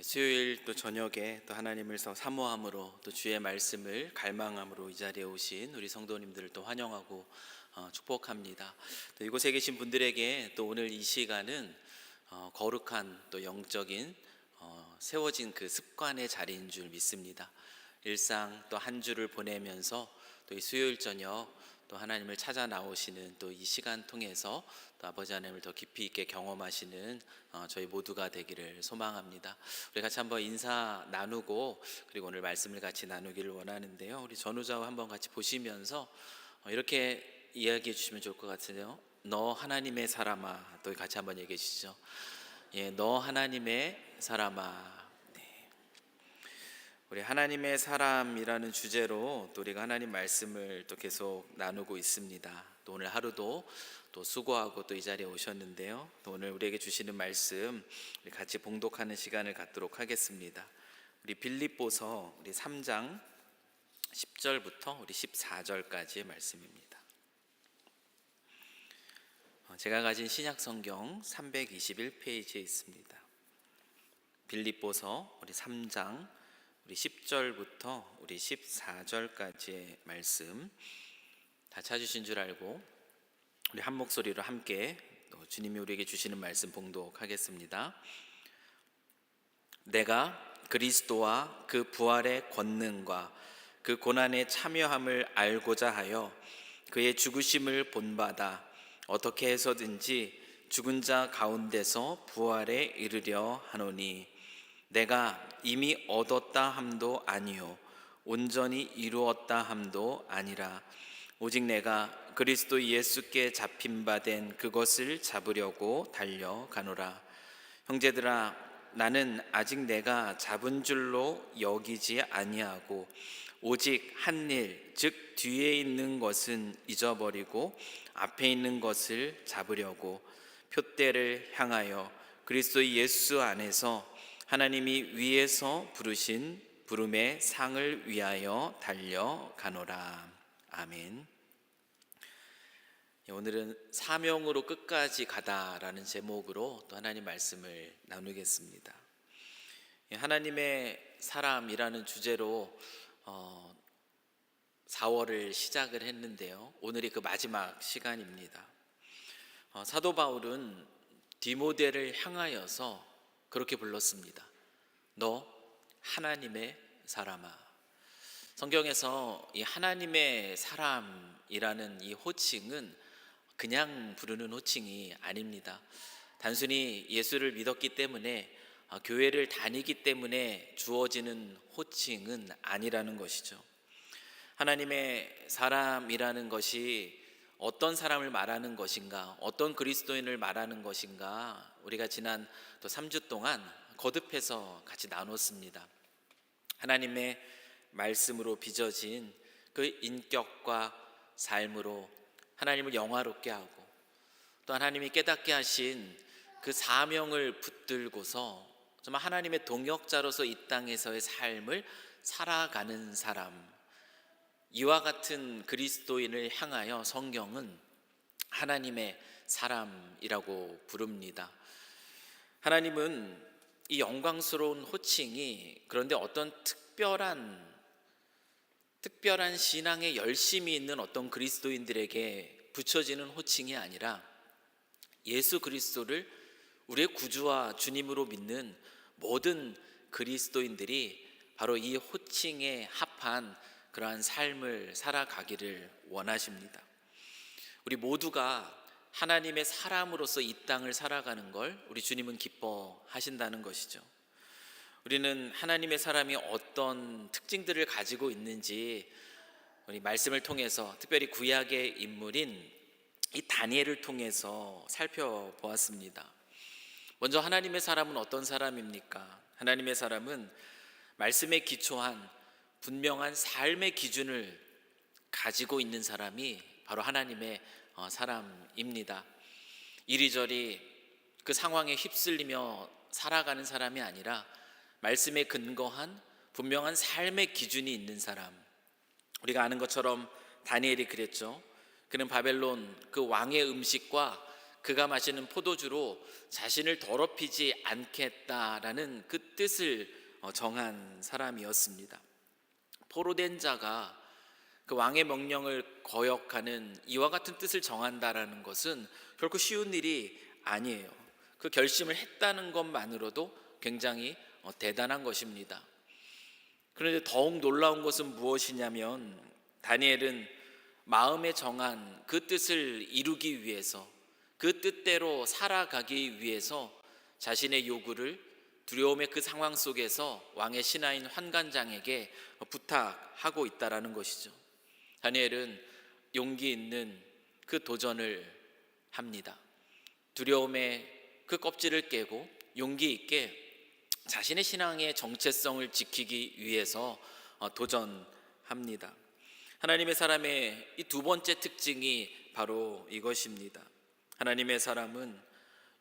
수요일 또 저녁에 또 하나님을 사모함으로 또 주의 말씀을 갈망함으로 이 자리에 오신 우리 성도님들을 또 환영하고 축복합니다. 또 이곳에 계신 분들에게 또 오늘 이 시간은 거룩한 또 영적인 세워진 그 습관의 자리인 줄 믿습니다. 일상 또 한 주를 보내면서 또 이 수요일 저녁 또 하나님을 찾아 나오시는 또 이 시간 통해서 또 아버지 하나님을 더 깊이 있게 경험하시는 저희 모두가 되기를 소망합니다. 우리 같이 한번 인사 나누고 그리고 오늘 말씀을 같이 나누기를 원하는데요. 우리 전우자와 한번 같이 보시면서 이렇게 이야기해 주시면 좋을 것 같은데요. 너 하나님의 사람아. 또 같이 한번 얘기해 주시죠. 너 하나님의 사람아. 우리 하나님의 사람이라는 주제로 또 우리가 하나님 말씀을 또 계속 나누고 있습니다. 또 오늘 하루도 또 수고하고 또 이 자리에 오셨는데요. 또 오늘 우리에게 주시는 말씀 우리 같이 봉독하는 시간을 갖도록 하겠습니다. 우리 빌립보서 우리 3장 10절부터 우리 14절까지의 말씀입니다. 제가 가진 신약 성경 321페이지에 있습니다. 빌립보서 우리 3장 우리 10절부터 우리 14절까지의 말씀 다 찾으신 줄 알고 우리 한 목소리로 함께 또 주님이 우리에게 주시는 말씀 봉독하겠습니다. 내가 그리스도와 그 부활의 권능과 그 고난의 참여함을 알고자 하여 그의 죽으심을 본받아 어떻게 해서든지 죽은 자 가운데서 부활에 이르려 하노니 내가 이미 얻었다 함도 아니요 온전히 이루었다 함도 아니라 오직 내가 그리스도 예수께 잡힌 바 된 그것을 잡으려고 달려가노라. 형제들아, 나는 아직 내가 잡은 줄로 여기지 아니하고 오직 한 일, 즉 뒤에 있는 것은 잊어버리고 앞에 있는 것을 잡으려고 표대를 향하여 그리스도 예수 안에서 하나님이 위에서 부르신 부름의 상을 위하여 달려가노라. 아멘. 오늘은 사명으로 끝까지 가다라는 제목으로 또 하나님 말씀을 나누겠습니다. 하나님의 사람이라는 주제로 4월을 시작을 했는데요. 오늘이 그 마지막 시간입니다. 사도 바울은 디모데를 향하여서 그렇게 불렀습니다. 너 하나님의 사람아. 성경에서 이 하나님의 사람이라는 이 호칭은 그냥 부르는 호칭이 아닙니다. 단순히 예수를 믿었기 때문에 교회를 다니기 때문에 주어지는 호칭은 아니라는 것이죠. 하나님의 사람이라는 것이 어떤 사람을 말하는 것인가, 어떤 그리스도인을 말하는 것인가, 우리가 지난 또 3주 동안 거듭해서 같이 나눴습니다. 하나님의 말씀으로 빚어진 그 인격과 삶으로 하나님을 영화롭게 하고 또 하나님이 깨닫게 하신 그 사명을 붙들고서 정말 하나님의 동역자로서 이 땅에서의 삶을 살아가는 사람, 이와 같은 그리스도인을 향하여 성경은 하나님의 사람이라고 부릅니다. 하나님은 이 영광스러운 호칭이 그런데 어떤 특별한 신앙에 열심히 있는 어떤 그리스도인들에게 붙여지는 호칭이 아니라 예수 그리스도를 우리의 구주와 주님으로 믿는 모든 그리스도인들이 바로 이 호칭에 합한 그러한 삶을 살아가기를 원하십니다. 우리 모두가 하나님의 사람으로서 이 땅을 살아가는 걸 우리 주님은 기뻐하신다는 것이죠. 우리는 하나님의 사람이 어떤 특징들을 가지고 있는지 우리 말씀을 통해서 특별히 구약의 인물인 이 다니엘을 통해서 살펴보았습니다. 먼저 하나님의 사람은 어떤 사람입니까? 하나님의 사람은 말씀에 기초한 분명한 삶의 기준을 가지고 있는 사람이 바로 하나님의 사람입니다. 이리저리 그 상황에 휩쓸리며 살아가는 사람이 아니라 말씀에 근거한 분명한 삶의 기준이 있는 사람. 우리가 아는 것처럼 다니엘이 그랬죠. 그는 바벨론 그 왕의 음식과 그가 마시는 포도주로 자신을 더럽히지 않겠다라는 그 뜻을 정한 사람이었습니다. 포로된 자가 그 왕의 명령을 거역하는 이와 같은 뜻을 정한다라는 것은 결코 쉬운 일이 아니에요. 그 결심을 했다는 것만으로도 굉장히 대단한 것입니다. 그런데 더욱 놀라운 것은 무엇이냐면 다니엘은 마음에 정한 그 뜻을 이루기 위해서, 그 뜻대로 살아가기 위해서 자신의 요구를 두려움의 그 상황 속에서 왕의 신하인 환관장에게 부탁하고 있다라는 것이죠. 다니엘은 용기 있는 그 도전을 합니다. 두려움의 그 껍질을 깨고 용기 있게 자신의 신앙의 정체성을 지키기 위해서 도전합니다. 하나님의 사람의 이 두 번째 특징이 바로 이것입니다. 하나님의 사람은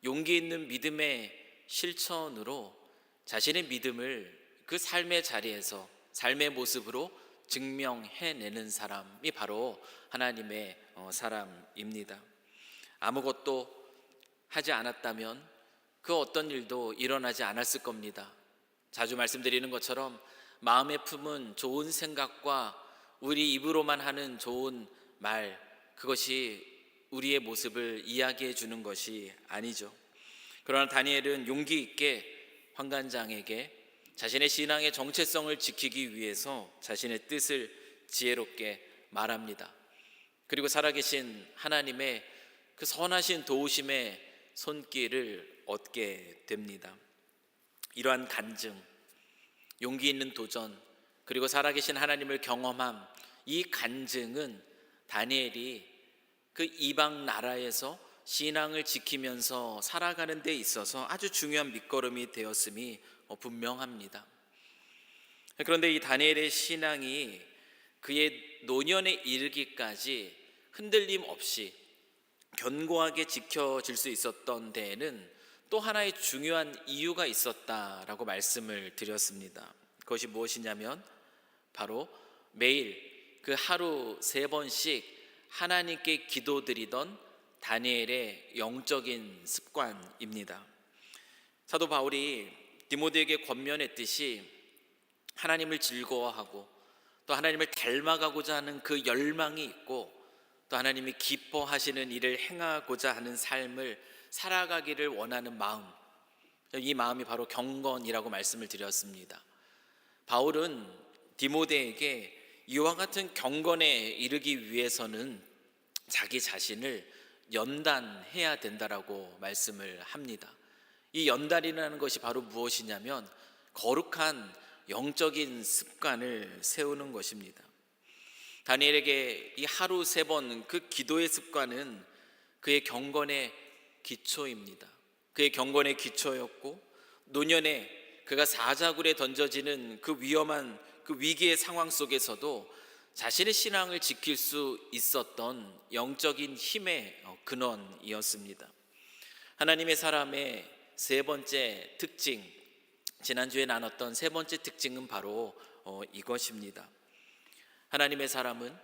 용기 있는 믿음의 실천으로 자신의 믿음을 그 삶의 자리에서, 삶의 모습으로 증명해내는 사람이 바로 하나님의 사람입니다. 아무것도 하지 않았다면 그 어떤 일도 일어나지 않았을 겁니다. 자주 말씀드리는 것처럼 마음에 품은 좋은 생각과 우리 입으로만 하는 좋은 말, 그것이 우리의 모습을 이야기해 주는 것이 아니죠. 그러나 다니엘은 용기 있게 환관장에게 자신의 신앙의 정체성을 지키기 위해서 자신의 뜻을 지혜롭게 말합니다. 그리고 살아계신 하나님의 그 선하신 도우심의 손길을 얻게 됩니다. 이러한 간증, 용기 있는 도전, 그리고 살아계신 하나님을 경험함, 이 간증은 다니엘이 그 이방 나라에서 신앙을 지키면서 살아가는 데 있어서 아주 중요한 밑거름이 되었음이 분명합니다. 그런데 이 다니엘의 신앙이 그의 노년에 이르기까지 흔들림 없이 견고하게 지켜질 수 있었던 데에는 또 하나의 중요한 이유가 있었다라고 말씀을 드렸습니다. 그것이 무엇이냐면 바로 매일 그 하루 3번씩 하나님께 기도드리던 다니엘의 영적인 습관입니다. 사도 바울이 디모데에게 권면했듯이 하나님을 즐거워하고 또 하나님을 닮아가고자 하는 그 열망이 있고 또 하나님이 기뻐하시는 일을 행하고자 하는 삶을 살아가기를 원하는 마음, 이 마음이 바로 경건이라고 말씀을 드렸습니다. 바울은 디모데에게 이와 같은 경건에 이르기 위해서는 자기 자신을 연단해야 된다라고 말씀을 합니다. 이 연단이라는 것이 바로 무엇이냐면 거룩한 영적인 습관을 세우는 것입니다. 다니엘에게 이 하루 3번 그 기도의 습관은 그의 경건의 기초입니다. 그의 경건의 기초였고 노년에 그가 사자굴에 던져지는 그 위험한 그 위기의 상황 속에서도 자신의 신앙을 지킬 수 있었던 영적인 힘의 근원이었습니다. 하나님의 사람의 3번째 특징, 지난주에 나눴던 3번째 특징은 바로 이것입니다. 하나님의 사람은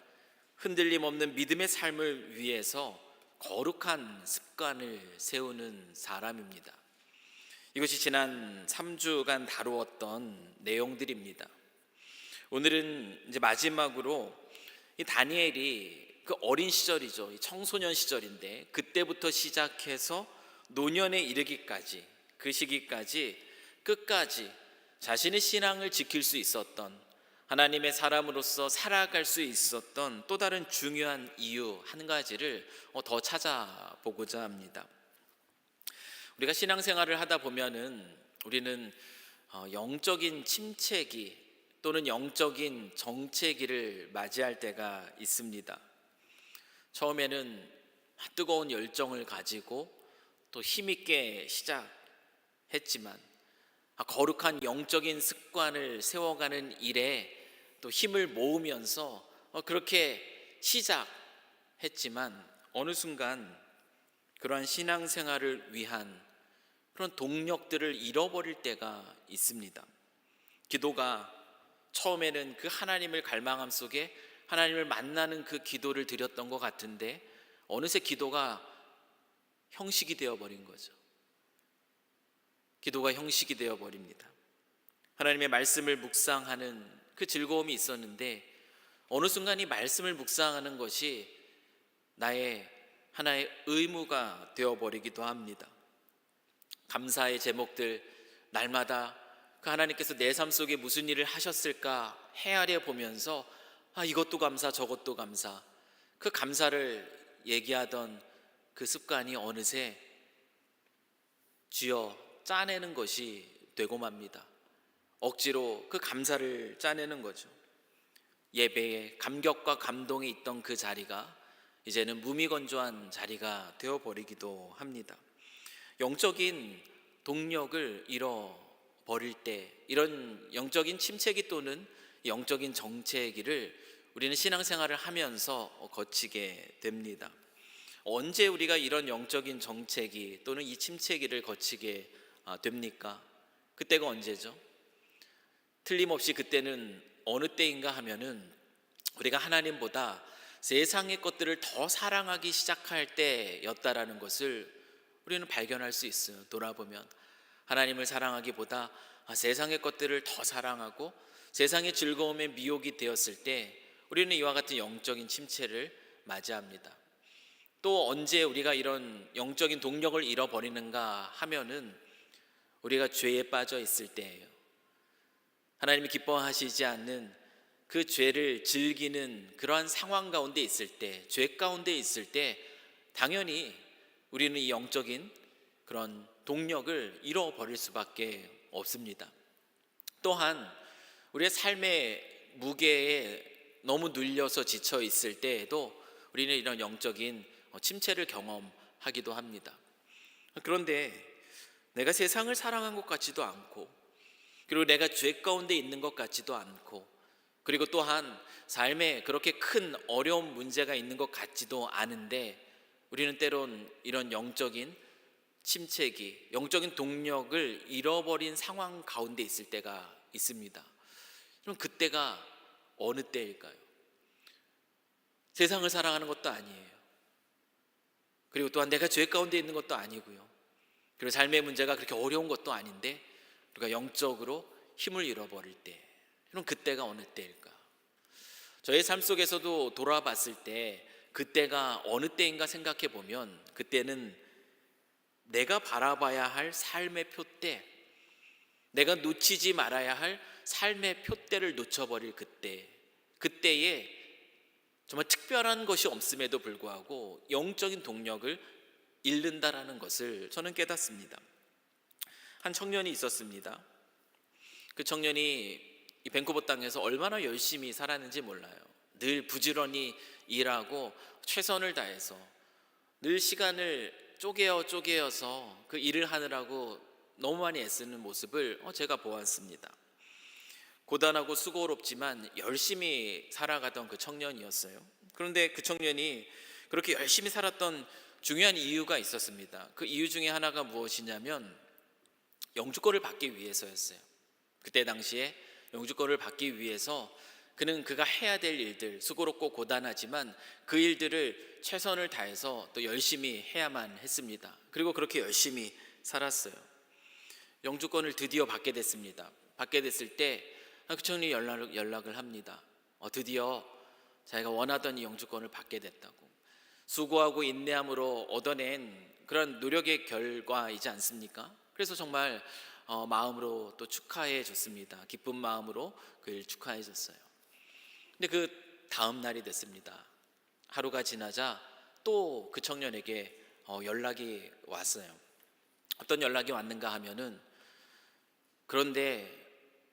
흔들림 없는 믿음의 삶을 위해서 거룩한 습관을 세우는 사람입니다. 이것이 지난 3주간 다루었던 내용들입니다. 오늘은 이제 마지막으로 이 다니엘이 그 어린 시절이죠. 청소년 시절인데 그때부터 시작해서 노년에 이르기까지, 그 시기까지 끝까지 자신의 신앙을 지킬 수 있었던, 하나님의 사람으로서 살아갈 수 있었던 또 다른 중요한 이유 한 가지를 더 찾아보고자 합니다. 우리가 신앙생활을 하다 보면은 우리는 영적인 침체기 또는 영적인 정체기를 맞이할 때가 있습니다. 처음에는 뜨거운 열정을 가지고 또 힘있게 시작했지만 거룩한 영적인 습관을 세워가는 일에 또 힘을 모으면서 그렇게 시작했지만 어느 순간 그러한 신앙생활을 위한 그런 동력들을 잃어버릴 때가 있습니다. 기도가 처음에는 그 하나님을 갈망함 속에 하나님을 만나는 그 기도를 드렸던 것 같은데 어느새 기도가 형식이 되어버린 거죠. 기도가 형식이 되어버립니다. 하나님의 말씀을 묵상하는 그 즐거움이 있었는데 어느 순간 이 말씀을 묵상하는 것이 나의 하나의 의무가 되어버리기도 합니다. 감사의 제목들, 날마다 그 하나님께서 내 삶 속에 무슨 일을 하셨을까 헤아려 보면서 이것도 감사 저것도 감사, 그 감사를 얘기하던 그 습관이 어느새 쥐어 짜내는 것이 되고 맙니다. 억지로 그 감사를 짜내는 거죠. 예배에 감격과 감동이 있던 그 자리가 이제는 무미건조한 자리가 되어버리기도 합니다. 영적인 동력을 잃어버릴 때 이런 영적인 침체기 또는 영적인 정체기를 우리는 신앙생활을 하면서 거치게 됩니다. 언제 우리가 이런 영적인 정체기 또는 이 침체기를 거치게 됩니까? 그때가 언제죠? 틀림없이 그때는 어느 때인가 하면은 우리가 하나님보다 세상의 것들을 더 사랑하기 시작할 때였다라는 것을 우리는 발견할 수 있어요. 돌아보면 하나님을 사랑하기보다 세상의 것들을 더 사랑하고 세상의 즐거움에 미혹이 되었을 때 우리는 이와 같은 영적인 침체를 맞이합니다. 또 언제 우리가 이런 영적인 동력을 잃어버리는가 하면은 우리가 죄에 빠져 있을 때예요. 하나님이 기뻐하시지 않는 그 죄를 즐기는 그러한 상황 가운데 있을 때, 죄 가운데 있을 때 당연히 우리는 이 영적인 그런 동력을 잃어버릴 수밖에 없습니다. 또한 우리의 삶의 무게에 너무 눌려서 지쳐 있을 때에도 우리는 이런 영적인 침체를 경험하기도 합니다. 그런데 내가 세상을 사랑한 것 같지도 않고, 그리고 내가 죄 가운데 있는 것 같지도 않고, 그리고 또한 삶에 그렇게 큰 어려운 문제가 있는 것 같지도 않은데 우리는 때론 이런 영적인 침체기, 영적인 동력을 잃어버린 상황 가운데 있을 때가 있습니다. 그럼 그때가 어느 때일까요? 세상을 사랑하는 것도 아니에요. 그리고 또한 내가 죄 가운데 있는 것도 아니고요. 그리고 삶의 문제가 그렇게 어려운 것도 아닌데 우리가 영적으로 힘을 잃어버릴 때, 그럼 그때가 어느 때일까? 저의 삶 속에서도 돌아봤을 때 그때가 어느 때인가 생각해 보면 그때는 내가 바라봐야 할 삶의 표대, 내가 놓치지 말아야 할 삶의 표대를 놓쳐버릴 그때에 정말 특별한 것이 없음에도 불구하고 영적인 동력을 잃는다라는 것을 저는 깨닫습니다. 한 청년이 있었습니다. 그 청년이 이 밴쿠버 땅에서 얼마나 열심히 살았는지 몰라요. 늘 부지런히 일하고 최선을 다해서 늘 시간을 쪼개어서 그 일을 하느라고 너무 많이 애쓰는 모습을 제가 보았습니다. 고단하고 수고롭지만 열심히 살아가던 그 청년이었어요. 그런데 그 청년이 그렇게 열심히 살았던 중요한 이유가 있었습니다. 그 이유 중에 하나가 무엇이냐면 영주권을 받기 위해서였어요. 그때 당시에 영주권을 받기 위해서 그가 해야 될 일들, 수고롭고 고단하지만 그 일들을 최선을 다해서 또 열심히 해야만 했습니다. 그리고 그렇게 열심히 살았어요. 영주권을 드디어 받게 됐습니다. 받게 됐을 때 그 청년이 연락을 합니다. 드디어 자기가 원하던 이 영주권을 받게 됐다고. 수고하고 인내함으로 얻어낸 그런 노력의 결과이지 않습니까? 그래서 정말 마음으로 또 축하해 줬습니다. 기쁜 마음으로 그를 축하해 줬어요. 근데 그 다음 날이 됐습니다. 하루가 지나자 또 그 청년에게 연락이 왔어요. 어떤 연락이 왔는가 하면은, 그런데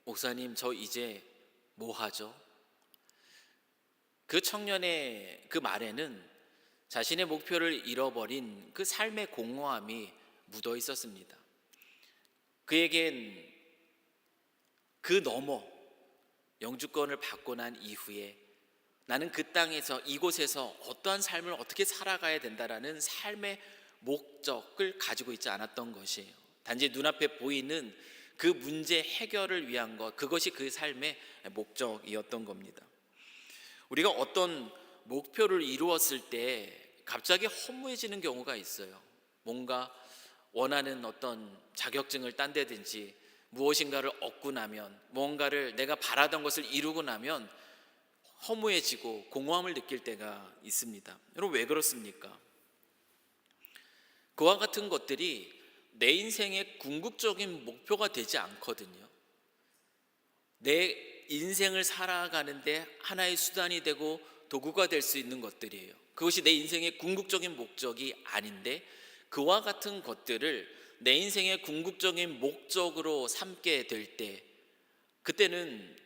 목사님, 저 이제 뭐 하죠? 그 청년의 그 말에는 자신의 목표를 잃어버린 그 삶의 공허함이 묻어 있었습니다. 그에겐 그 너머 영주권을 받고 난 이후에 나는 그 땅에서, 이곳에서 어떠한 삶을 어떻게 살아가야 된다라는 삶의 목적을 가지고 있지 않았던 것이에요. 단지 눈앞에 보이는 그 문제 해결을 위한 것, 그것이 그 삶의 목적이었던 겁니다. 우리가 어떤 목표를 이루었을 때 갑자기 허무해지는 경우가 있어요. 뭔가 원하는 어떤 자격증을 딴다든지 무엇인가를 얻고 나면, 뭔가를 내가 바라던 것을 이루고 나면 허무해지고 공허함을 느낄 때가 있습니다. 여러분, 왜 그렇습니까? 그와 같은 것들이 내 인생의 궁극적인 목표가 되지 않거든요. 내 인생을 살아가는데 하나의 수단이 되고 도구가 될 수 있는 것들이에요. 그것이 내 인생의 궁극적인 목적이 아닌데, 그와 같은 것들을 내 인생의 궁극적인 목적으로 삼게 될 때, 그때는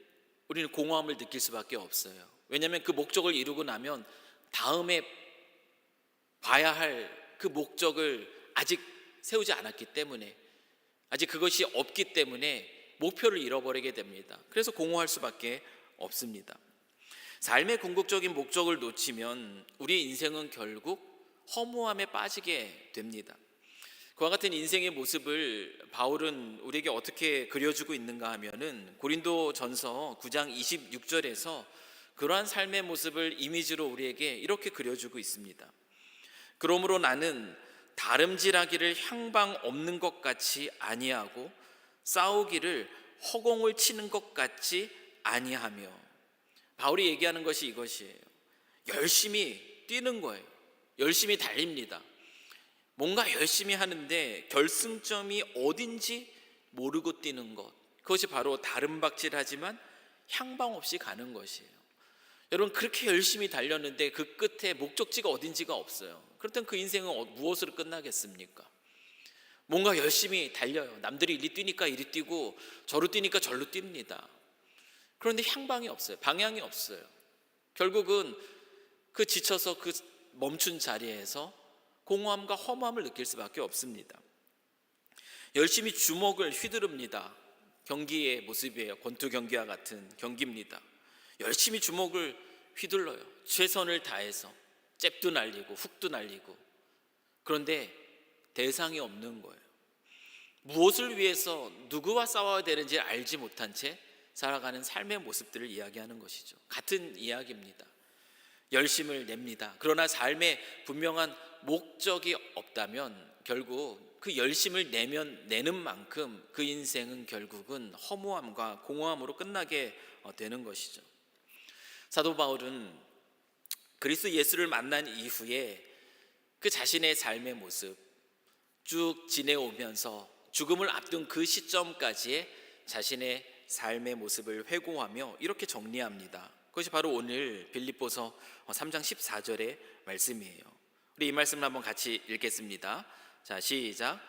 우리는 공허함을 느낄 수밖에 없어요. 왜냐하면 그 목적을 이루고 나면 다음에 봐야 할 그 목적을 아직 세우지 않았기 때문에, 아직 그것이 없기 때문에 목표를 잃어버리게 됩니다. 그래서 공허할 수밖에 없습니다. 삶의 궁극적인 목적을 놓치면 우리의 인생은 결국 허무함에 빠지게 됩니다. 그와 같은 인생의 모습을 바울은 우리에게 어떻게 그려주고 있는가 하면은 고린도전서 9장 26절에서 그러한 삶의 모습을 이미지로 우리에게 이렇게 그려주고 있습니다. 그러므로 나는 다름질하기를 향방 없는 것 같이 아니하고 싸우기를 허공을 치는 것 같지 아니하며. 바울이 얘기하는 것이 이것이에요. 열심히 뛰는 거예요. 열심히 달립니다. 뭔가 열심히 하는데 결승점이 어딘지 모르고 뛰는 것, 그것이 바로 다름박질하지만 향방 없이 가는 것이에요. 여러분, 그렇게 열심히 달렸는데 그 끝에 목적지가 어딘지가 없어요. 그렇다면 그 인생은 무엇으로 끝나겠습니까? 뭔가 열심히 달려요. 남들이 이리 뛰니까 이리 뛰고 저로 뛰니까 절로 뜁니다. 그런데 향방이 없어요. 방향이 없어요. 결국은 그 지쳐서 그 멈춘 자리에서 공허함과 허무함을 느낄 수밖에 없습니다. 열심히 주먹을 휘두릅니다. 경기의 모습이에요. 권투 경기와 같은 경기입니다. 열심히 주먹을 휘둘러요. 최선을 다해서 잽도 날리고 훅도 날리고. 그런데 대상이 없는 거예요. 무엇을 위해서 누구와 싸워야 되는지 알지 못한 채 살아가는 삶의 모습들을 이야기하는 것이죠. 같은 이야기입니다. 열심을 냅니다. 그러나 삶에 분명한 목적이 없다면 결국 그 열심을 내는 만큼 그 인생은 결국은 허무함과 공허함으로 끝나게 되는 것이죠. 사도 바울은 그리스도 예수를 만난 이후에 그 자신의 삶의 모습 쭉 지내오면서 죽음을 앞둔 그 시점까지의 자신의 삶의 모습을 회고하며 이렇게 정리합니다. 그것이 바로 오늘 빌립보서 3장 14절의 말씀이에요. 우리 이 말씀을 한번 같이 읽겠습니다. 자, 시작.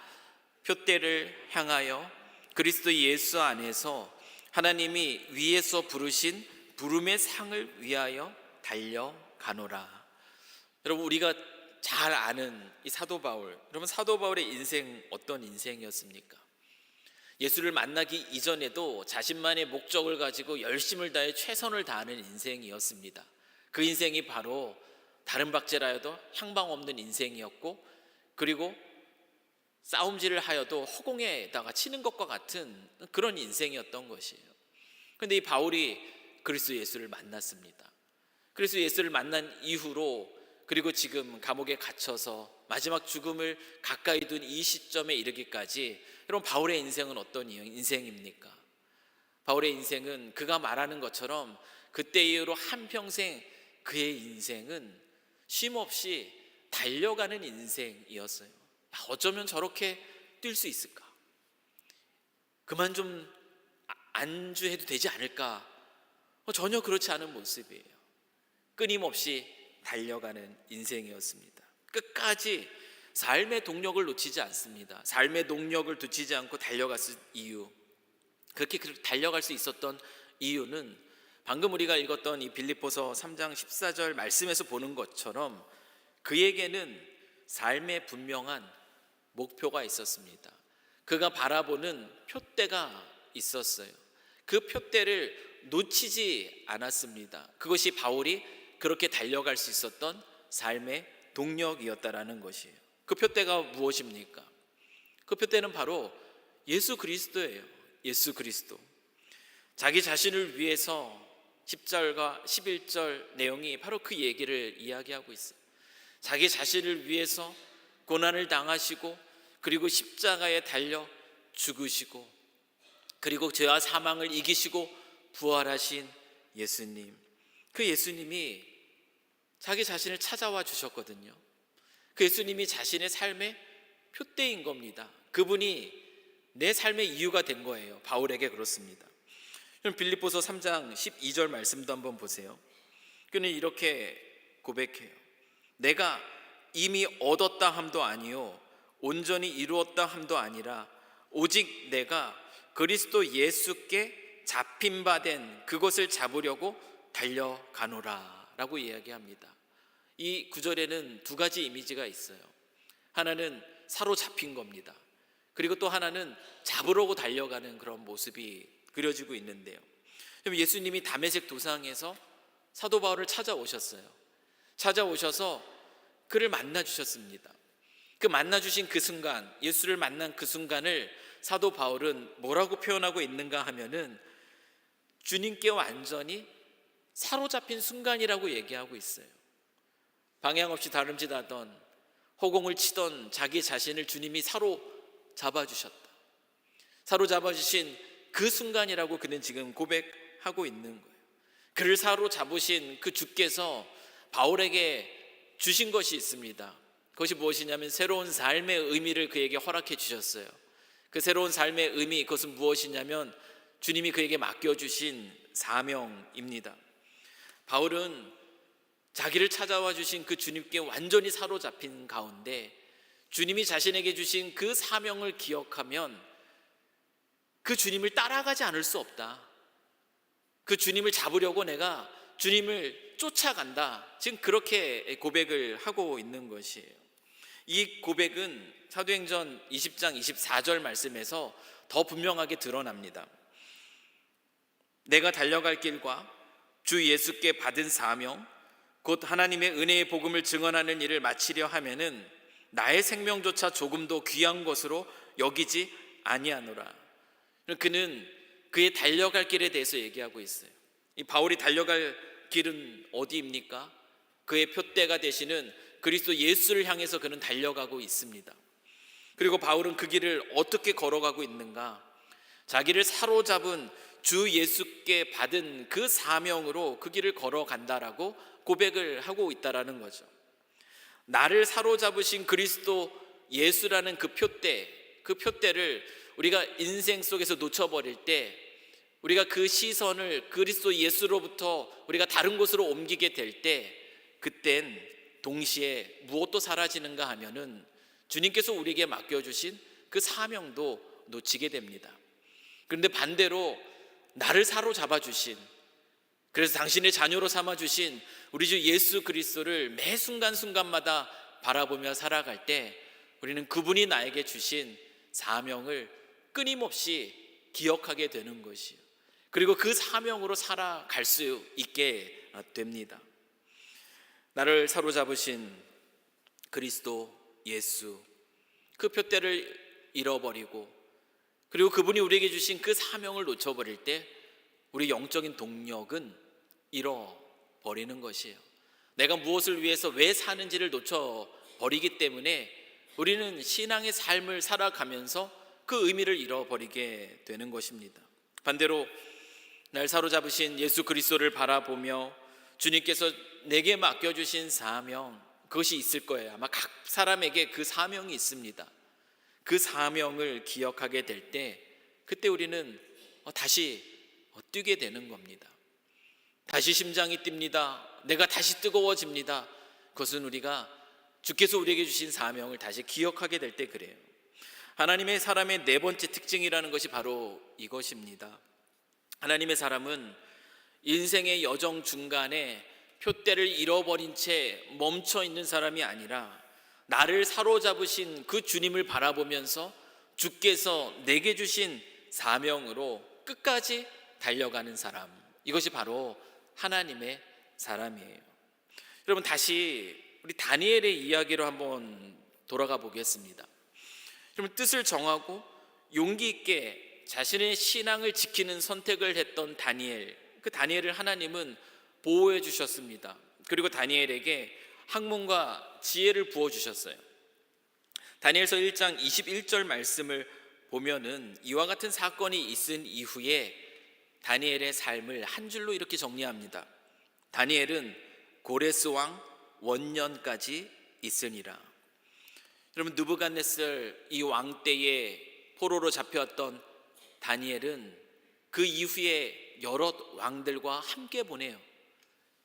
표대를 향하여 그리스도 예수 안에서 하나님이 위에서 부르신 부름의 상을 위하여 달려가노라. 여러분, 우리가 잘 아는 이 사도 바울, 여러분, 사도 바울의 인생 어떤 인생이었습니까? 예수를 만나기 이전에도 자신만의 목적을 가지고 열심을 다해 최선을 다하는 인생이었습니다. 그 인생이 바로 다른 박제라여도 향방 없는 인생이었고, 그리고 싸움질을 하여도 허공에다가 치는 것과 같은 그런 인생이었던 것이에요. 그런데 이 바울이 그리스도 예수를 만났습니다. 그리스도 예수를 만난 이후로, 그리고 지금 감옥에 갇혀서 마지막 죽음을 가까이 둔 이 시점에 이르기까지, 여러분, 바울의 인생은 어떤 인생입니까? 바울의 인생은 그가 말하는 것처럼 그때 이후로 한평생 그의 인생은 쉼없이 달려가는 인생이었어요. 어쩌면 저렇게 뛸 수 있을까? 그만 좀 안주해도 되지 않을까? 전혀 그렇지 않은 모습이에요. 끊임없이 달려가는 인생이었습니다. 끝까지 삶의 동력을 놓치지 않습니다. 삶의 동력을 놓치지 않고 달려갔을 이유, 그렇게 달려갈 수 있었던 이유는 방금 우리가 읽었던 이 빌립보서 3장 14절 말씀에서 보는 것처럼 그에게는 삶의 분명한 목표가 있었습니다. 그가 바라보는 표대가 있었어요. 그 표대를 놓치지 않았습니다. 그것이 바울이 그렇게 달려갈 수 있었던 삶의 동력이었다라는 것이에요. 그 표대가 무엇입니까? 그 표대는 바로 예수 그리스도예요. 예수 그리스도. 자기 자신을 위해서 10절과 11절 내용이 바로 그 얘기를 이야기하고 있어요. 자기 자신을 위해서 고난을 당하시고 그리고 십자가에 달려 죽으시고 그리고 죄와 사망을 이기시고 부활하신 예수님, 그 예수님이 자기 자신을 찾아와 주셨거든요. 그 예수님이 자신의 삶의 표대인 겁니다. 그분이 내 삶의 이유가 된 거예요. 바울에게 그렇습니다. 그럼 빌립보서 3장 12절 말씀도 한번 보세요. 그는 이렇게 고백해요. 내가 이미 얻었다 함도 아니요 온전히 이루었다 함도 아니라 오직 내가 그리스도 예수께 잡힌 바 된 그것을 잡으려고 달려가노라 라고 이야기합니다. 이 구절에는 두 가지 이미지가 있어요. 하나는 사로잡힌 겁니다. 그리고 또 하나는 잡으려고 달려가는 그런 모습이 그려지고 있는데요. 예수님이 다메섹 도상에서 사도 바울을 찾아오셨어요. 찾아오셔서 그를 만나 주셨습니다. 그 만나 주신 그 순간, 예수를 만난 그 순간을 사도 바울은 뭐라고 표현하고 있는가 하면은 주님께 완전히 사로잡힌 순간이라고 얘기하고 있어요. 방향 없이 다름질하던 허공을 치던 자기 자신을 주님이 사로잡아 주셨다. 사로잡아 주신 그 순간이라고 그는 지금 고백하고 있는 거예요. 그를 사로잡으신 그 주께서 바울에게 주신 것이 있습니다. 그것이 무엇이냐면 새로운 삶의 의미를 그에게 허락해 주셨어요. 그 새로운 삶의 의미, 그것은 무엇이냐면 주님이 그에게 맡겨주신 사명입니다. 바울은 자기를 찾아와 주신 그 주님께 완전히 사로잡힌 가운데 주님이 자신에게 주신 그 사명을 기억하면 그 주님을 따라가지 않을 수 없다. 그 주님을 잡으려고 내가 주님을 쫓아간다. 지금 그렇게 고백을 하고 있는 것이에요. 이 고백은 사도행전 20장 24절 말씀에서 더 분명하게 드러납니다. 내가 달려갈 길과 주 예수께 받은 사명 곧 하나님의 은혜의 복음을 증언하는 일을 마치려 하면은 나의 생명조차 조금도 귀한 것으로 여기지 아니하노라. 그는 그의 달려갈 길에 대해서 얘기하고 있어요. 이 바울이 달려갈 길은 어디입니까? 그의 표대가 되시는 그리스도 예수를 향해서 그는 달려가고 있습니다. 그리고 바울은 그 길을 어떻게 걸어가고 있는가? 자기를 사로잡은 주 예수께 받은 그 사명으로 그 길을 걸어간다라고 고백을 하고 있다라는 거죠. 나를 사로잡으신 그리스도 예수라는 그 표대를 우리가 인생 속에서 놓쳐버릴 때 우리가 그 시선을 그리스도 예수로부터 우리가 다른 곳으로 옮기게 될 때 그땐 동시에 무엇도 사라지는가 하면은 주님께서 우리에게 맡겨주신 그 사명도 놓치게 됩니다. 그런데 반대로 나를 사로잡아 주신, 그래서 당신의 자녀로 삼아 주신 우리 주 예수 그리스도를 매 순간순간마다 바라보며 살아갈 때 우리는 그분이 나에게 주신 사명을 끊임없이 기억하게 되는 것이요, 그리고 그 사명으로 살아갈 수 있게 됩니다. 나를 사로잡으신 그리스도 예수, 그 표대를 잃어버리고 그리고 그분이 우리에게 주신 그 사명을 놓쳐버릴 때 우리 영적인 동력은 잃어버리는 것이에요. 내가 무엇을 위해서 왜 사는지를 놓쳐버리기 때문에 우리는 신앙의 삶을 살아가면서 그 의미를 잃어버리게 되는 것입니다. 반대로 날 사로잡으신 예수 그리스도를 바라보며 주님께서 내게 맡겨주신 사명, 그것이 있을 거예요. 아마 각 사람에게 그 사명이 있습니다. 그 사명을 기억하게 될 때 그때 우리는 다시 뛰게 되는 겁니다. 다시 심장이 뜁니다. 내가 다시 뜨거워집니다. 그것은 우리가 주께서 우리에게 주신 사명을 다시 기억하게 될 때 그래요. 하나님의 사람의 네 번째 특징이라는 것이 바로 이것입니다. 하나님의 사람은 인생의 여정 중간에 표대를 잃어버린 채 멈춰 있는 사람이 아니라 나를 사로잡으신 그 주님을 바라보면서 주께서 내게 주신 사명으로 끝까지 달려가는 사람, 이것이 바로 하나님의 사람이에요. 여러분, 다시 우리 다니엘의 이야기로 한번 돌아가 보겠습니다. 여러분, 뜻을 정하고 용기 있게 자신의 신앙을 지키는 선택을 했던 다니엘, 그 다니엘을 하나님은 보호해 주셨습니다. 그리고 다니엘에게 학문과 지혜를 부어주셨어요. 다니엘서 1장 21절 말씀을 보면은 이와 같은 사건이 있은 이후에 다니엘의 삶을 한 줄로 이렇게 정리합니다. 다니엘은 고레스 왕 원년까지 있으니라. 여러분, 느부갓네살 이 왕 때에 포로로 잡혀왔던 다니엘은 그 이후에 여러 왕들과 함께 보내요.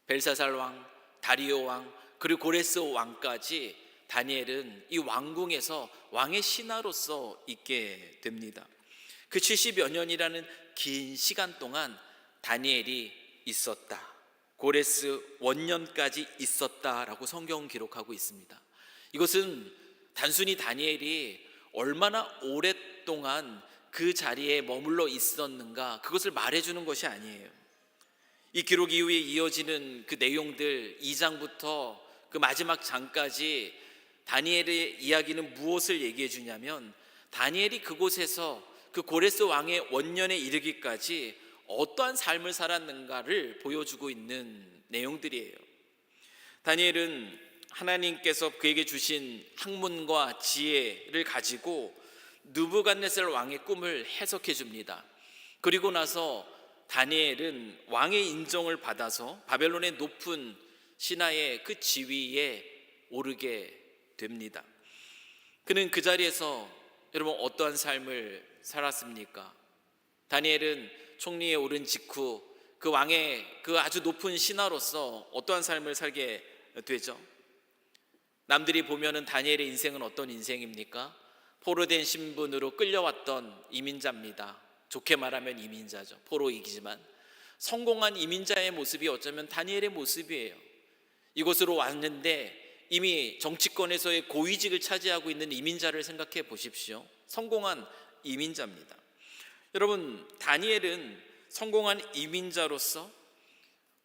벨사살 왕, 다리오 왕, 그리고 고레스 왕까지 다니엘은 이 왕궁에서 왕의 신하로서 있게 됩니다. 그 70여 년이라는 긴 시간 동안 다니엘이 있었다, 고레스 원년까지 있었다라고 성경은 기록하고 있습니다. 이것은 단순히 다니엘이 얼마나 오랫동안 그 자리에 머물러 있었는가, 그것을 말해주는 것이 아니에요. 이 기록 이후에 이어지는 그 내용들, 2장부터 그 마지막 장까지 다니엘의 이야기는 무엇을 얘기해 주냐면, 다니엘이 그곳에서 그 고레스 왕의 원년에 이르기까지 어떠한 삶을 살았는가를 보여주고 있는 내용들이에요. 다니엘은 하나님께서 그에게 주신 학문과 지혜를 가지고 느부갓네살 왕의 꿈을 해석해 줍니다. 그리고 나서 다니엘은 왕의 인정을 받아서 바벨론의 높은 신하의 그 지위에 오르게 됩니다. 그는 그 자리에서 여러분 어떠한 삶을 살았습니까? 다니엘은 총리에 오른 직후 그 왕의 그 아주 높은 신하로서 어떠한 삶을 살게 되죠? 남들이 보면은 다니엘의 인생은 어떤 인생입니까? 포로된 신분으로 끌려왔던 이민자입니다. 좋게 말하면 이민자죠. 포로이기지만 성공한 이민자의 모습이 어쩌면 다니엘의 모습이에요. 이곳으로 왔는데 이미 정치권에서의 고위직을 차지하고 있는 이민자를 생각해 보십시오. 성공한 이민자입니다. 여러분, 다니엘은 성공한 이민자로서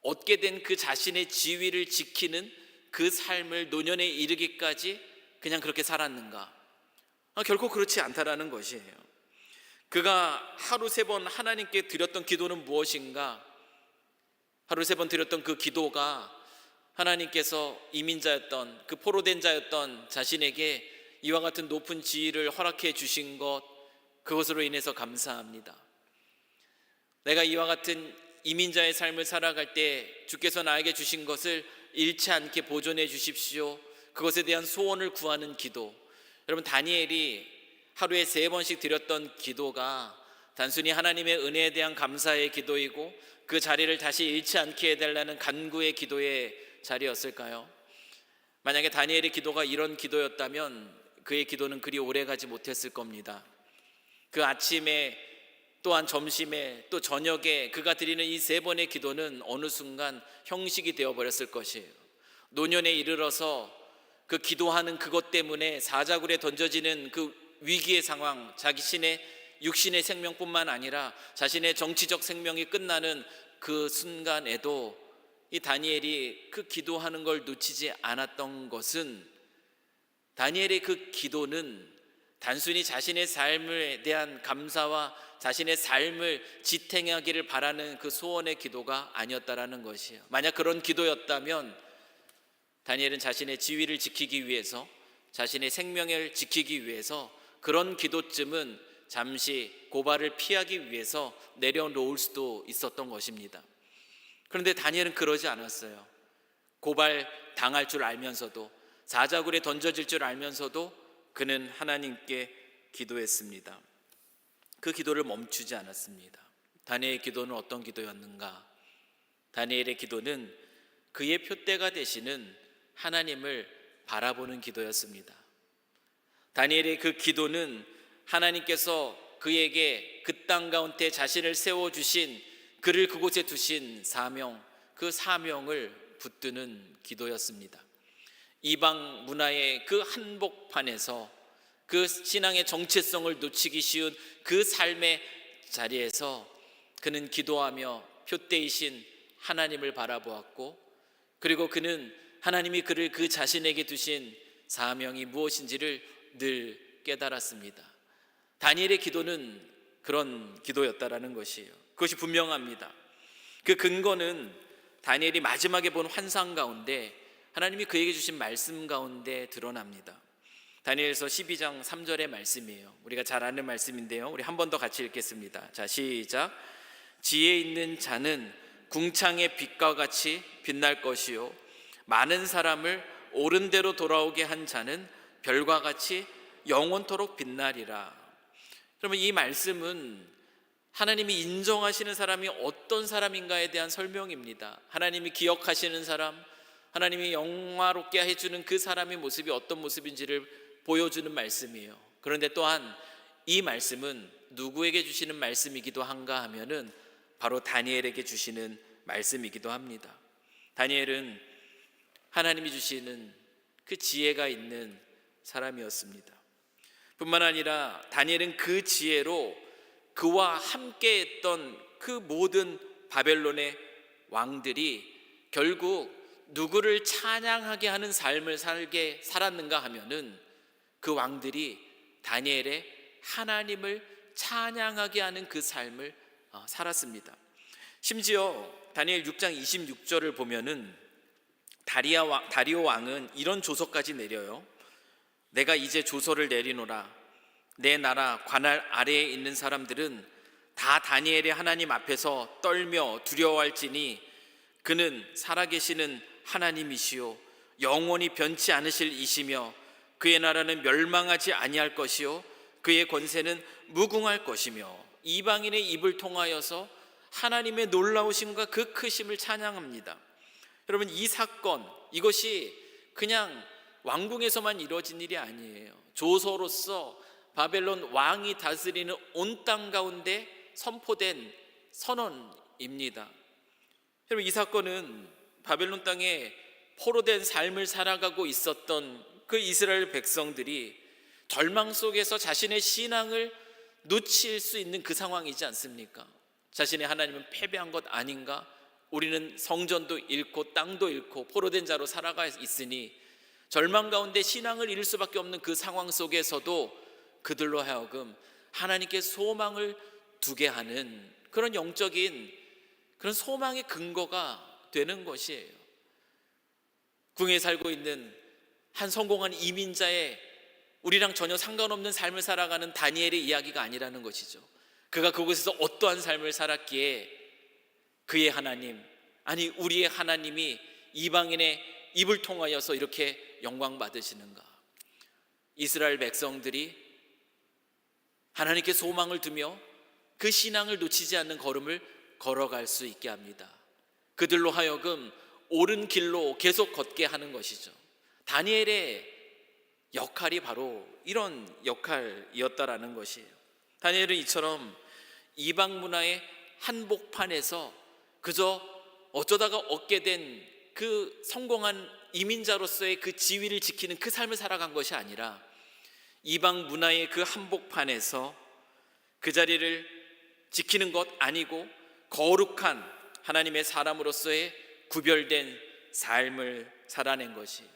얻게 된 그 자신의 지위를 지키는 그 삶을 노년에 이르기까지 그냥 그렇게 살았는가? 결코 그렇지 않다라는 것이에요. 그가 하루 3번 하나님께 드렸던 기도는 무엇인가? 하루 3번 드렸던 그 기도가 하나님께서 이민자였던, 그 포로된 자였던 자신에게 이와 같은 높은 지위를 허락해 주신 것, 그것으로 인해서 감사합니다. 내가 이와 같은 이민자의 삶을 살아갈 때 주께서 나에게 주신 것을 잃지 않게 보존해 주십시오. 그것에 대한 소원을 구하는 기도. 여러분, 다니엘이 하루에 3번씩 드렸던 기도가 단순히 하나님의 은혜에 대한 감사의 기도이고 그 자리를 다시 잃지 않게 해달라는 간구의 기도의 자리였을까요? 만약에 다니엘의 기도가 이런 기도였다면 그의 기도는 그리 오래가지 못했을 겁니다. 그 아침에, 또한 점심에, 또 저녁에 그가 드리는 이 3번의 기도는 어느 순간 형식이 되어버렸을 것이에요. 노년에 이르러서 그 기도하는 그것 때문에 사자굴에 던져지는 그 위기의 상황, 자신의 육신의 생명뿐만 아니라 자신의 정치적 생명이 끝나는 그 순간에도 이 다니엘이 그 기도하는 걸 놓치지 않았던 것은, 다니엘의 그 기도는 단순히 자신의 삶에 대한 감사와 자신의 삶을 지탱하기를 바라는 그 소원의 기도가 아니었다라는 것이에요. 만약 그런 기도였다면 다니엘은 자신의 지위를 지키기 위해서, 자신의 생명을 지키기 위해서 그런 기도쯤은 잠시 고발을 피하기 위해서 내려놓을 수도 있었던 것입니다. 그런데 다니엘은 그러지 않았어요. 고발 당할 줄 알면서도, 사자굴에 던져질 줄 알면서도 그는 하나님께 기도했습니다. 그 기도를 멈추지 않았습니다. 다니엘의 기도는 어떤 기도였는가? 다니엘의 기도는 그의 표대가 되시는 하나님을 바라보는 기도였습니다. 다니엘의 그 기도는 하나님께서 그에게 그 땅 가운데 자신을 세워주신, 그를 그곳에 두신 사명, 그 사명을 붙드는 기도였습니다. 이방 문화의 그 한복판에서 그 신앙의 정체성을 놓치기 쉬운 그 삶의 자리에서 그는 기도하며 표대이신 하나님을 바라보았고, 그리고 그는 하나님이 그를 그 자신에게 두신 사명이 무엇인지를 늘 깨달았습니다. 다니엘의 기도는 그런 기도였다라는 것이에요. 그것이 분명합니다. 그 근거는 다니엘이 마지막에 본 환상 가운데, 하나님이 그에게 주신 말씀 가운데 드러납니다. 다니엘서 12장 3절의 말씀이에요. 우리가 잘 아는 말씀인데요, 우리 한 번 더 같이 읽겠습니다. 자, 시작. 지혜 있는 자는 궁창의 빛과 같이 빛날 것이요, 많은 사람을 옳은 대로 돌아오게 한 자는 별과 같이 영원토록 빛나리라. 그러면 이 말씀은 하나님이 인정하시는 사람이 어떤 사람인가에 대한 설명입니다. 하나님이 기억하시는 사람, 하나님이 영화롭게 해주는 그 사람의 모습이 어떤 모습인지를 보여주는 말씀이에요. 그런데 또한 이 말씀은 누구에게 주시는 말씀이기도 한가 하면은 바로 다니엘에게 주시는 말씀이기도 합니다. 다니엘은 하나님이 주시는 그 지혜가 있는 사람이었습니다. 뿐만 아니라 다니엘은 그 지혜로 그와 함께 했던 그 모든 바벨론의 왕들이 결국 누구를 찬양하게 하는 삶을 살았는가 하면은 그 왕들이 다니엘의 하나님을 찬양하게 하는 그 삶을 살았습니다. 심지어 다니엘 6장 26절을 보면은 다리오 왕은 이런 조서까지 내려요. 내가 이제 조서를 내리노라. 내 나라 관할 아래에 있는 사람들은 다 다니엘의 하나님 앞에서 떨며 두려워할지니 그는 살아계시는 하나님이시요 영원히 변치 않으실 이시며 그의 나라는 멸망하지 아니할 것이요 그의 권세는 무궁할 것이며 이방인의 입을 통하여서 하나님의 놀라우심과 그 크심을 찬양합니다. 여러분, 이 사건, 이것이 그냥 왕궁에서만 이루어진 일이 아니에요. 조서로서 바벨론 왕이 다스리는 온 땅 가운데 선포된 선언입니다. 여러분, 이 사건은 바벨론 땅에 포로된 삶을 살아가고 있었던 그 이스라엘 백성들이 절망 속에서 자신의 신앙을 놓칠 수 있는 그 상황이지 않습니까? 자신의 하나님은 패배한 것 아닌가? 우리는 성전도 잃고 땅도 잃고 포로된 자로 살아가 있으니 절망 가운데 신앙을 잃을 수밖에 없는 그 상황 속에서도 그들로 하여금 하나님께 소망을 두게 하는 그런 영적인 그런 소망의 근거가 되는 것이에요. 궁에 살고 있는 한 성공한 이민자의 우리랑 전혀 상관없는 삶을 살아가는 다니엘의 이야기가 아니라는 것이죠. 그가 그곳에서 어떠한 삶을 살았기에 그의 하나님, 아니 우리의 하나님이 이방인의 입을 통하여서 이렇게 영광 받으시는가? 이스라엘 백성들이 하나님께 소망을 두며 그 신앙을 놓치지 않는 걸음을 걸어갈 수 있게 합니다. 그들로 하여금 옳은 길로 계속 걷게 하는 것이죠. 다니엘의 역할이 바로 이런 역할이었다라는 것이에요. 다니엘은 이처럼 이방 문화의 한복판에서 그저 어쩌다가 얻게 된 그 성공한 이민자로서의 그 지위를 지키는 그 삶을 살아간 것이 아니라 이방 문화의 그 한복판에서 그 자리를 지키는 것 아니고 거룩한 하나님의 사람으로서의 구별된 삶을 살아낸 것이에요.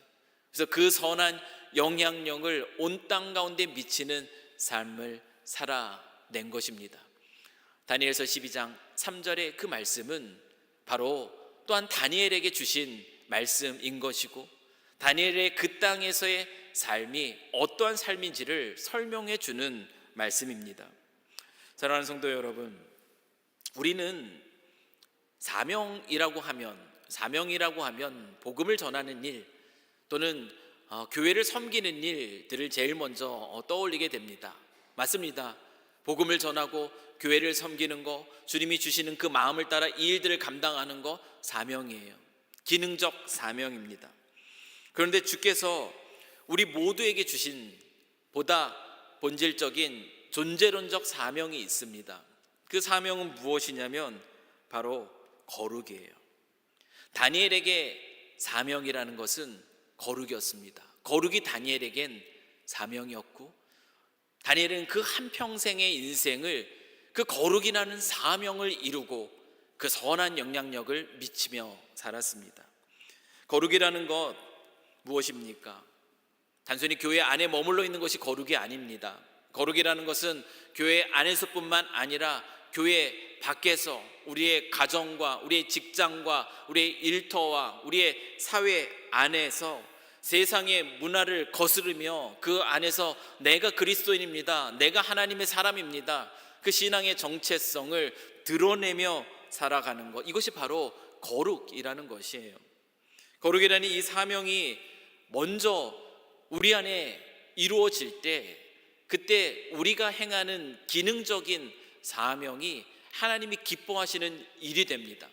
그래서 그 선한 영향력을 온 땅 가운데 미치는 삶을 살아낸 것입니다. 다니엘서 12장 3절의 그 말씀은 바로 또한 다니엘에게 주신 말씀인 것이고 다니엘의 그 땅에서의 삶이 어떠한 삶인지를 설명해 주는 말씀입니다. 사랑하는 성도 여러분, 우리는 사명이라고 하면 복음을 전하는 일 또는 교회를 섬기는 일들을 제일 먼저 떠올리게 됩니다. 맞습니다. 복음을 전하고 교회를 섬기는 거, 주님이 주시는 그 마음을 따라 이 일들을 감당하는 거 사명이에요. 기능적 사명입니다. 그런데 주께서 우리 모두에게 주신 보다 본질적인 존재론적 사명이 있습니다. 그 사명은 무엇이냐면 바로 거룩이에요. 다니엘에게 사명이라는 것은 거룩이었습니다. 거룩이 다니엘에겐 사명이었고 다니엘은 그 한평생의 인생을 그 거룩이라는 사명을 이루고 그 선한 영향력을 미치며 살았습니다. 거룩이라는 것 무엇입니까? 단순히 교회 안에 머물러 있는 것이 거룩이 아닙니다. 거룩이라는 것은 교회 안에서뿐만 아니라 교회 밖에서 우리의 가정과 우리의 직장과 우리의 일터와 우리의 사회 안에서 세상의 문화를 거스르며 그 안에서 내가 그리스도인입니다, 내가 하나님의 사람입니다, 그 신앙의 정체성을 드러내며 살아가는 것, 이것이 바로 거룩이라는 것이에요. 거룩이라는 이 사명이 먼저 우리 안에 이루어질 때, 그때 우리가 행하는 기능적인 사명이 하나님이 기뻐하시는 일이 됩니다.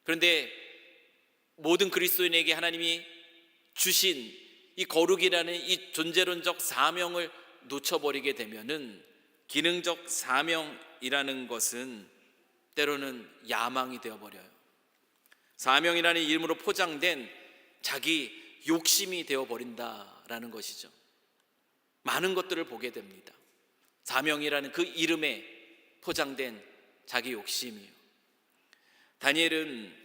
그런데 모든 그리스도인에게 하나님이 주신 이 거룩이라는 이 존재론적 사명을 놓쳐버리게 되면은 기능적 사명이라는 것은 때로는 야망이 되어버려요. 사명이라는 이름으로 포장된 자기 욕심이 되어버린다라는 것이죠. 많은 것들을 보게 됩니다. 사명이라는 그 이름에 포장된 자기 욕심이요. 다니엘은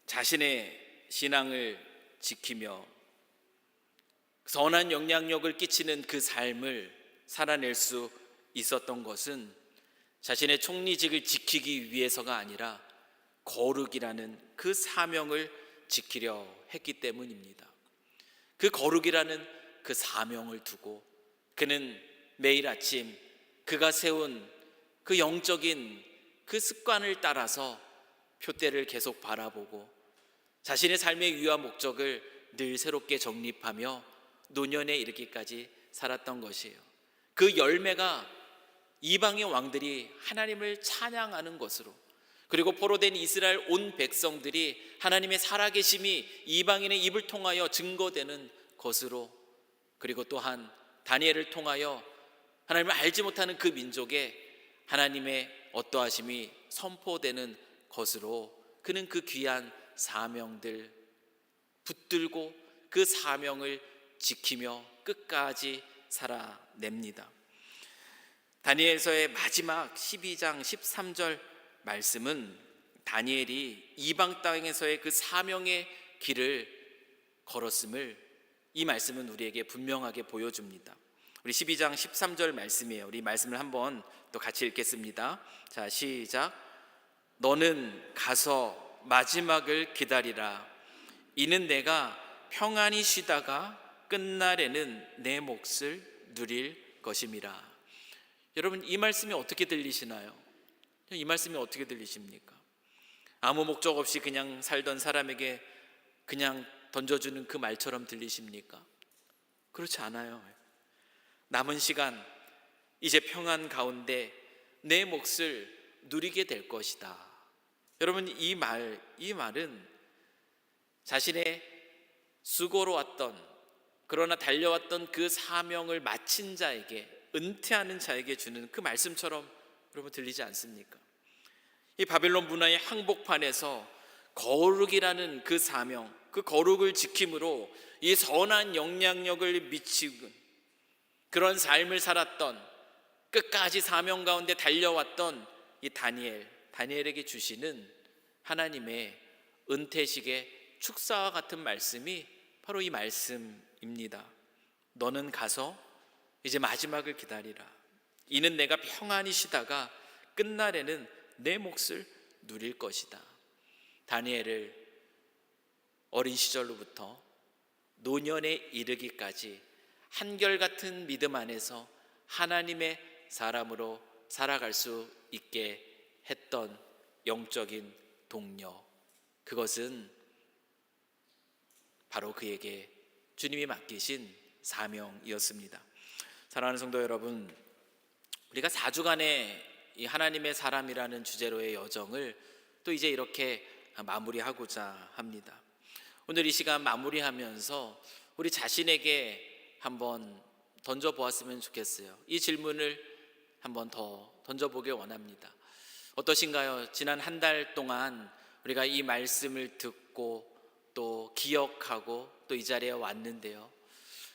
자신의 신앙을 지키며 선한 영향력을 끼치는 그 삶을 살아낼 수 있었던 것은 자신의 총리직을 지키기 위해서가 아니라 거룩이라는 그 사명을 지키려 했기 때문입니다. 그 거룩이라는 그 사명을 두고 그는 매일 아침 그가 세운 그 영적인 그 습관을 따라서 표대를 계속 바라보고 자신의 삶의 위와 목적을 늘 새롭게 정립하며 노년에 이르기까지 살았던 것이에요. 그 열매가 이방의 왕들이 하나님을 찬양하는 것으로, 그리고 포로된 이스라엘 온 백성들이 하나님의 살아계심이 이방인의 입을 통하여 증거되는 것으로, 그리고 또한 다니엘을 통하여 하나님을 알지 못하는 그 민족에 하나님의 어떠하심이 선포되는 것으로 그는 그 귀한 사명들 붙들고 그 사명을 지키며 끝까지 살아냅니다. 다니엘서의 마지막 12장 13절 말씀은 다니엘이 이방 땅에서의 그 사명의 길을 걸었음을 이 말씀은 우리에게 분명하게 보여줍니다. 우리 12장 13절 말씀이에요. 우리 말씀을 한번 또 같이 읽겠습니다. 자, 시작. 너는 가서 마지막을 기다리라. 이는 내가 평안히 쉬다가 끝날에는 내 몫을 누릴 것임이라. 여러분, 이 말씀이 어떻게 들리시나요? 이 말씀이 어떻게 들리십니까? 아무 목적 없이 그냥 살던 사람에게 그냥 던져주는 그 말처럼 들리십니까? 그렇지 않아요. 남은 시간 이제 평안 가운데 내 몫을 누리게 될 것이다. 여러분, 이 말은 자신의 수고로 왔던, 그러나 달려왔던 그 사명을 마친 자에게, 은퇴하는 자에게 주는 그 말씀처럼 여러분 들리지 않습니까? 이 바벨론 문화의 항복판에서 거룩이라는 그 사명, 그 거룩을 지킴으로 이 선한 영향력을 미치는 그런 삶을 살았던, 끝까지 사명 가운데 달려왔던 이 다니엘에게 주시는 하나님의 은퇴식의 축사와 같은 말씀이 바로 이 말씀입니다. 너는 가서 이제 마지막을 기다리라. 이는 내가 평안히 쉬다가 끝날에는 내 몫을 누릴 것이다. 다니엘을 어린 시절로부터 노년에 이르기까지 한결같은 믿음 안에서 하나님의 사람으로 살아갈 수 있게 했던 영적인 동력, 그것은 바로 그에게 주님이 맡기신 사명이었습니다. 사랑하는 성도 여러분, 우리가 4주간의 이 하나님의 사람이라는 주제로의 여정을 또 이제 이렇게 마무리하고자 합니다. 오늘 이 시간 마무리하면서 우리 자신에게 한번 던져보았으면 좋겠어요. 이 질문을 한번 더 던져보길 원합니다. 어떠신가요? 지난 한 달 동안 우리가 이 말씀을 듣고 또 기억하고 또 이 자리에 왔는데요,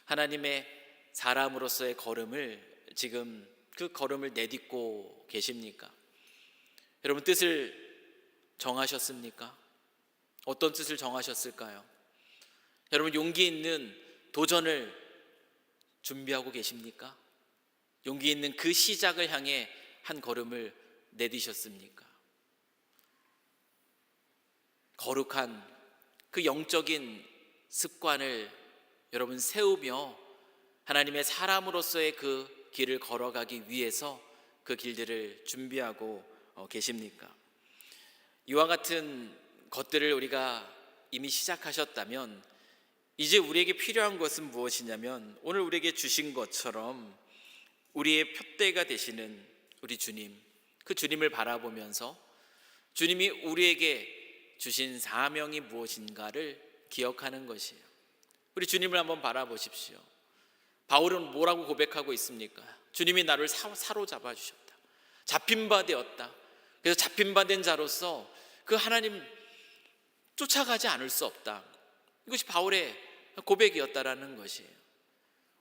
하나님의 사람으로서의 걸음을 지금 그 걸음을 내딛고 계십니까? 여러분, 뜻을 정하셨습니까? 어떤 뜻을 정하셨을까요? 여러분, 용기 있는 도전을 준비하고 계십니까? 용기 있는 그 시작을 향해 한 걸음을 내디셨습니까? 거룩한 그 영적인 습관을 여러분 세우며 하나님의 사람으로서의 그 길을 걸어가기 위해서 그 길들을 준비하고 계십니까? 이와 같은 것들을 우리가 이미 시작하셨다면 이제 우리에게 필요한 것은 무엇이냐면 오늘 우리에게 주신 것처럼 우리의 푯대가 되시는 우리 주님, 그 주님을 바라보면서 주님이 우리에게 주신 사명이 무엇인가를 기억하는 것이에요. 우리 주님을 한번 바라보십시오. 바울은 뭐라고 고백하고 있습니까? 주님이 나를 사로잡아 주셨다. 잡힌 바 되었다. 그래서 잡힌 바 된 자로서 그 하나님 쫓아가지 않을 수 없다. 이것이 바울의 고백이었다라는 것이에요.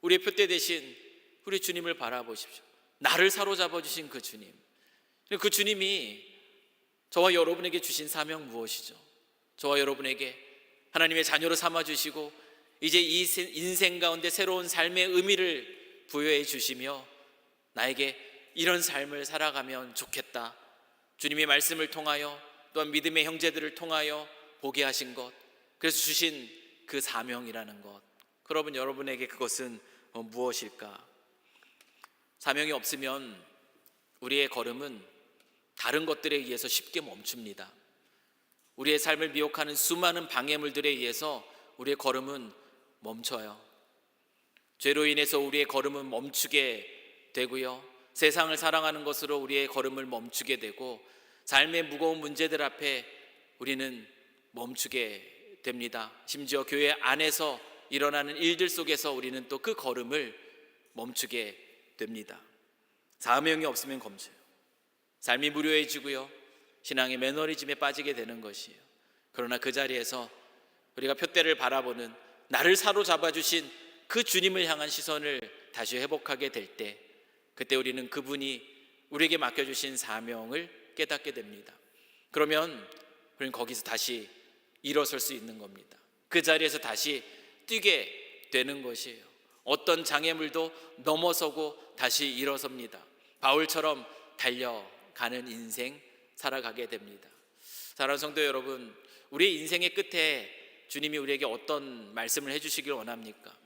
우리의 푯대 되신 우리 주님을 바라보십시오. 나를 사로잡아 주신 그 주님, 그 주님이 저와 여러분에게 주신 사명 무엇이죠? 저와 여러분에게 하나님의 자녀로 삼아주시고 이제 이 인생 가운데 새로운 삶의 의미를 부여해 주시며 나에게 이런 삶을 살아가면 좋겠다, 주님의 말씀을 통하여 또한 믿음의 형제들을 통하여 보게 하신 것, 그래서 주신 그 사명이라는 것, 그러면 여러분에게 그것은 무엇일까? 사명이 없으면 우리의 걸음은 다른 것들에 의해서 쉽게 멈춥니다. 우리의 삶을 미혹하는 수많은 방해물들에 의해서 우리의 걸음은 멈춰요. 죄로 인해서 우리의 걸음은 멈추게 되고요, 세상을 사랑하는 것으로 우리의 걸음을 멈추게 되고 삶의 무거운 문제들 앞에 우리는 멈추게 됩니다. 심지어 교회 안에서 일어나는 일들 속에서 우리는 또 그 걸음을 멈추게 됩니다. 사명이 없으면 멈춰요. 삶이 무료해지고요, 신앙의 매너리즘에 빠지게 되는 것이에요. 그러나 그 자리에서 우리가 푯대를 바라보는 나를 사로잡아 주신 그 주님을 향한 시선을 다시 회복하게 될 때, 그때 우리는 그분이 우리에게 맡겨주신 사명을 깨닫게 됩니다. 그러면 우리는 거기서 다시 일어설 수 있는 겁니다. 그 자리에서 다시 뛰게 되는 것이에요. 어떤 장애물도 넘어서고 다시 일어섭니다. 바울처럼 달려가는 인생 살아가게 됩니다. 사랑하는 성도 여러분, 우리의 인생의 끝에 주님이 우리에게 어떤 말씀을 해주시길 원합니까?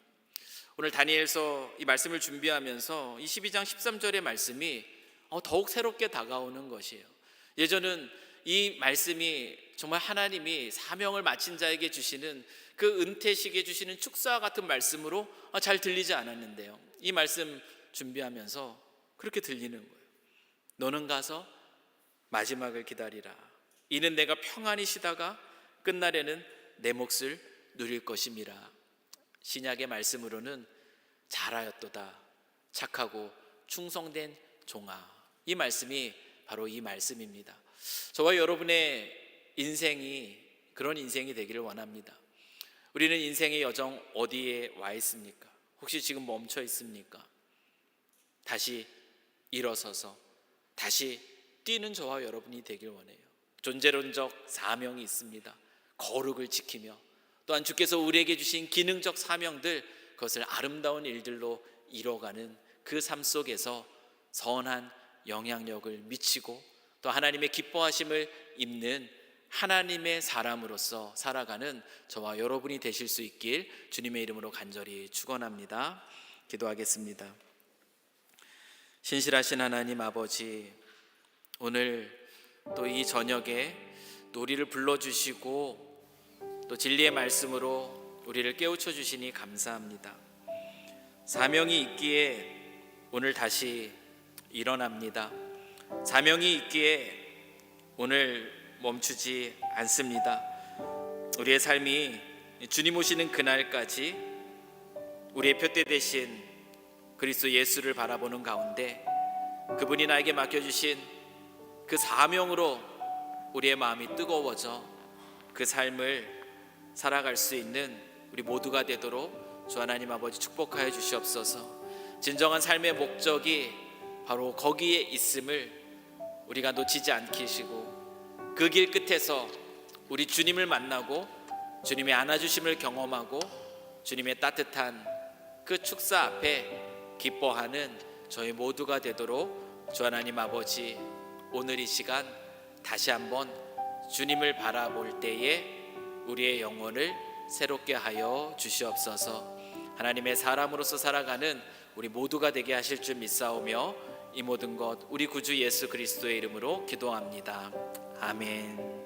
오늘 다니엘서 이 말씀을 준비하면서 이 12장 13절의 말씀이 더욱 새롭게 다가오는 것이에요. 예전은 이 말씀이 정말 하나님이 사명을 마친 자에게 주시는 그 은퇴식에 주시는 축사와 같은 말씀으로 잘 들리지 않았는데요, 이 말씀 준비하면서 그렇게 들리는 거예요. 너는 가서 마지막을 기다리라. 이는 내가 평안히 쉬다가 끝날에는 내 몫을 누릴 것임이라. 신약의 말씀으로는 잘하였도다 착하고 충성된 종아, 이 말씀이 바로 이 말씀입니다. 저와 여러분의 인생이 그런 인생이 되기를 원합니다. 우리는 인생의 여정 어디에 와 있습니까? 혹시 지금 멈춰 있습니까? 다시 일어서서 다시 뛰는 저와 여러분이 되길 원해요. 존재론적 사명이 있습니다. 거룩을 지키며 또한 주께서 우리에게 주신 기능적 사명들, 그것을 아름다운 일들로 이뤄가는 그 삶 속에서 선한 영향력을 미치고 또 하나님의 기뻐하심을 입는 하나님의 사람으로서 살아가는 저와 여러분이 되실 수 있길 주님의 이름으로 간절히 축원합니다. 기도하겠습니다. 신실하신 하나님 아버지, 오늘 또 이 저녁에 또 우리를 불러주시고 또 진리의 말씀으로 우리를 깨우쳐 주시니 감사합니다. 사명이 있기에 오늘 다시 일어납니다. 사명이 있기에 오늘 멈추지 않습니다. 우리의 삶이 주님 오시는 그날까지 우리의 푯대 되신 그리스도 예수를 바라보는 가운데 그분이 나에게 맡겨주신 그 사명으로 우리의 마음이 뜨거워져 그 삶을 살아갈 수 있는 우리 모두가 되도록 주 하나님 아버지 축복하여 주시옵소서. 진정한 삶의 목적이 바로 거기에 있음을 우리가 놓치지 않게 하시고 그 길 끝에서 우리 주님을 만나고 주님의 안아주심을 경험하고 주님의 따뜻한 그 축사 앞에 기뻐하는 저희 모두가 되도록 주 하나님 아버지, 오늘 이 시간 다시 한번 주님을 바라볼 때에 우리의 영혼을 새롭게 하여 주시옵소서. 하나님의 사람으로서 살아가는 우리 모두가 되게 하실 줄 믿사오며 이 모든 것 우리 구주 예수 그리스도의 이름으로 기도합니다. 아멘.